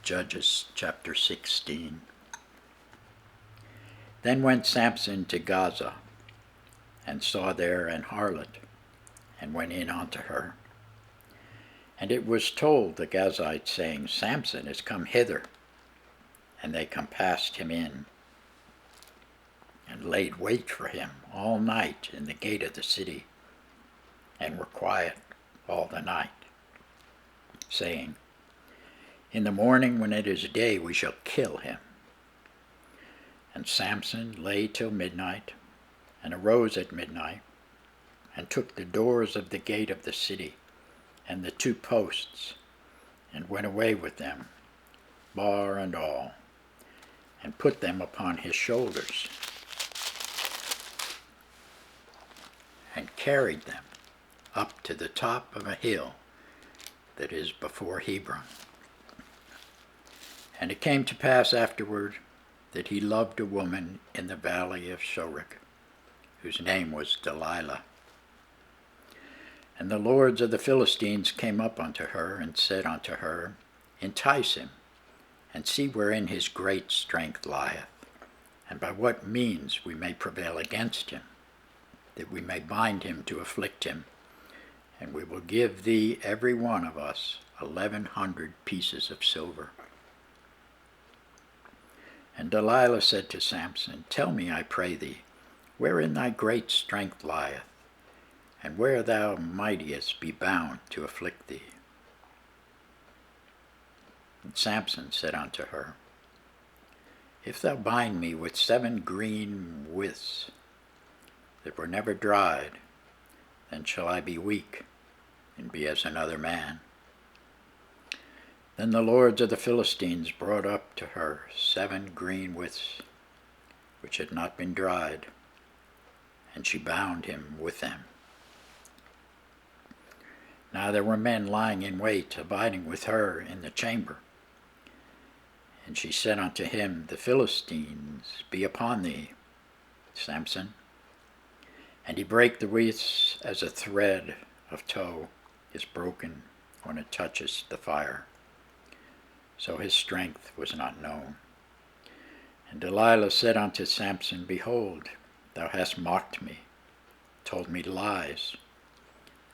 Judges chapter 16. Then went Samson to Gaza, and saw there an harlot, and went in unto her. And it was told the Gazites, saying, Samson is come hither. And they compassed him in, and laid wait for him all night in the gate of the city, and were quiet all the night, saying, In the morning when it is day we shall kill him. And Samson lay till midnight, and arose at midnight, and took the doors of the gate of the city, and the 2 posts, and went away with them, bar and all, and put them upon his shoulders, and carried them up to the top of a hill that is before Hebron. And it came to pass afterward that he loved a woman in the valley of Sorek, whose name was Delilah. And the lords of the Philistines came up unto her, and said unto her, Entice him, and see wherein his great strength lieth, and by what means we may prevail against him, that we may bind him to afflict him, and we will give thee every one of us 1,100 pieces of silver. And Delilah said to Samson, Tell me, I pray thee, wherein thy great strength lieth, and where thou mightest be bound to afflict thee. And Samson said unto her, If thou bind me with 7 green withs that were never dried, then shall I be weak, and be as another man. Then the lords of the Philistines brought up to her 7 green withs, which had not been dried, and she bound him with them. Now there were men lying in wait, abiding with her in the chamber. And she said unto him, The Philistines be upon thee, Samson. And he brake the withs as a thread of tow is broken when it touches the fire. So his strength was not known. And Delilah said unto Samson, Behold, thou hast mocked me, told me lies.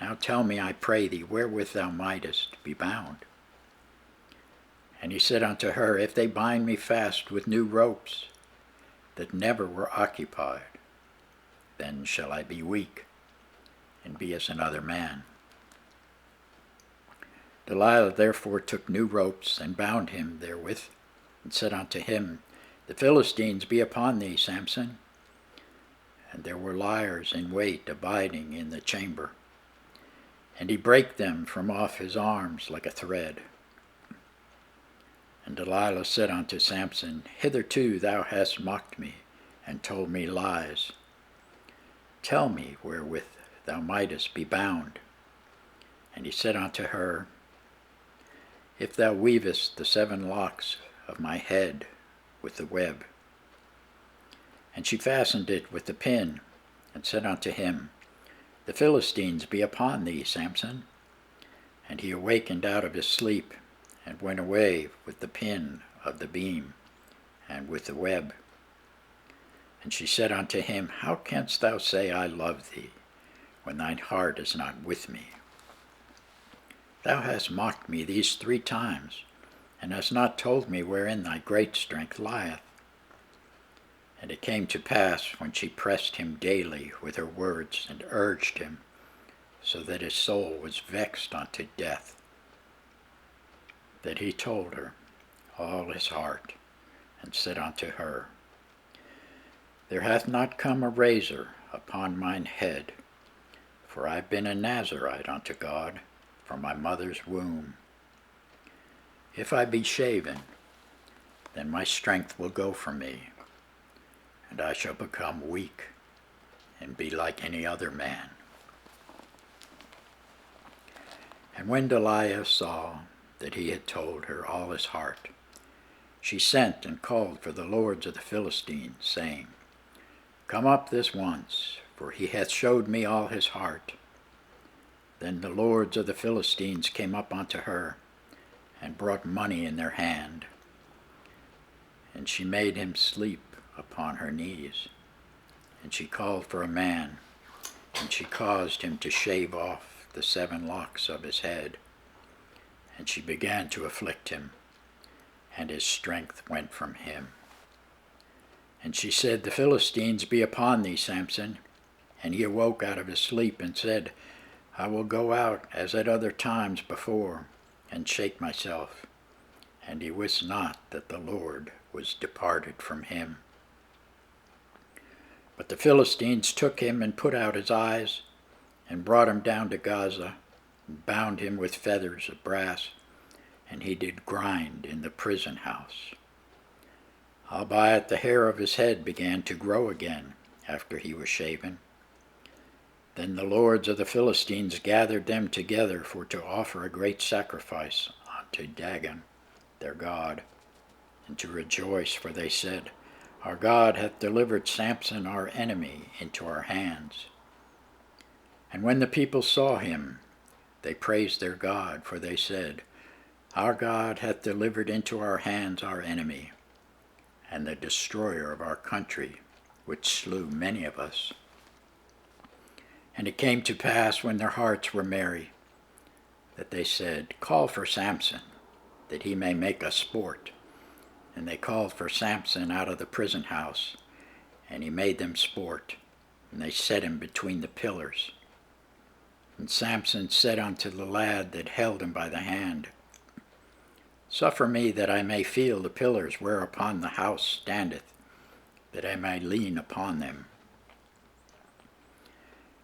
Now tell me, I pray thee, wherewith thou mightest be bound. And he said unto her, If they bind me fast with new ropes that never were occupied, then shall I be weak, and be as another man. Delilah therefore took new ropes, and bound him therewith, and said unto him, The Philistines be upon thee, Samson. And there were liers in wait, abiding in the chamber. And he brake them from off his arms like a thread. And Delilah said unto Samson, Hitherto thou hast mocked me, and told me lies. Tell me wherewith thou mightest be bound. And he said unto her, If thou weavest the 7 locks of my head with the web. And she fastened it with the pin, and said unto him, The Philistines be upon thee, Samson. And he awakened out of his sleep, and went away with the pin of the beam, and with the web. And she said unto him, How canst thou say, I love thee, when thine heart is not with me? Thou hast mocked me these 3 times, and hast not told me wherein thy great strength lieth. And it came to pass, when she pressed him daily with her words, and urged him, so that his soul was vexed unto death, that he told her all his heart, and said unto her, There hath not come a razor upon mine head, for I have been a Nazarite unto God from my mother's womb. If I be shaven, then my strength will go from me, and I shall become weak, and be like any other man. And when Delilah saw that he had told her all his heart, she sent and called for the lords of the Philistines, saying, Come up this once, for he hath showed me all his heart. Then the lords of the Philistines came up unto her, and brought money in their hand. And she made him sleep upon her knees. And she called for a man, and she caused him to shave off the 7 locks of his head. And she began to afflict him, and his strength went from him. And she said, The Philistines be upon thee, Samson. And he awoke out of his sleep and said, I will go out as at other times before, and shake myself. And he wist not that the Lord was departed from him. But the Philistines took him and put out his eyes, and brought him down to Gaza, and bound him with feathers of brass, and he did grind in the prison house. Albeit the hair of his head began to grow again after he was shaven. Then the lords of the Philistines gathered them together for to offer a great sacrifice unto Dagon, their god, and to rejoice, for they said, Our God hath delivered Samson our enemy into our hands. And when the people saw him, they praised their God, for they said, Our God hath delivered into our hands our enemy, and the destroyer of our country, which slew many of us. And it came to pass, when their hearts were merry, that they said, Call for Samson, that he may make us sport. And they called for Samson out of the prison house, and he made them sport, and they set him between the pillars. And Samson said unto the lad that held him by the hand, Suffer me that I may feel the pillars whereupon the house standeth, that I may lean upon them.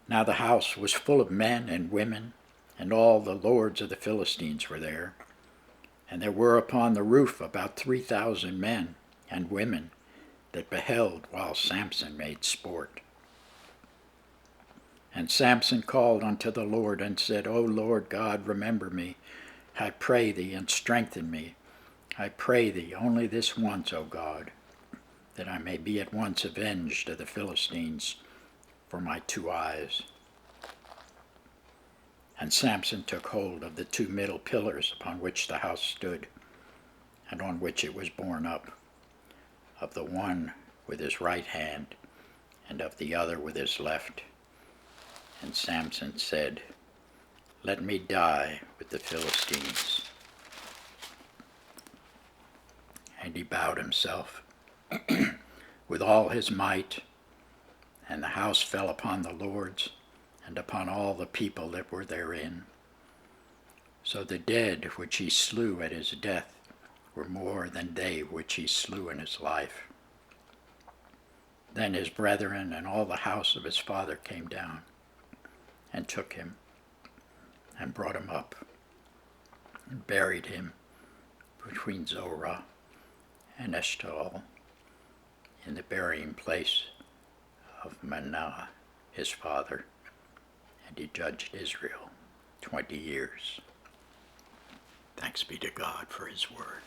Now the house was full of men and women, and all the lords of the Philistines were there. And there were upon the roof about 3,000 men and women that beheld while Samson made sport. And Samson called unto the Lord and said, O Lord God, remember me, I pray thee, and strengthen me. I pray thee only this once, O God, that I may be at once avenged of the Philistines for my 2 eyes. And Samson took hold of the 2 middle pillars upon which the house stood, and on which it was borne up, of the one with his right hand, and of the other with his left. And Samson said, Let me die with the Philistines. And he bowed himself with all his might, and the house fell upon the lords and upon all the people that were therein. So the dead which he slew at his death were more than they which he slew in his life. Then his brethren and all the house of his father came down, and took him, and brought him up, and buried him between Zorah and Eshtaol, in the burying place of Manoah his father, and he judged Israel 20 years. Thanks be to God for his word.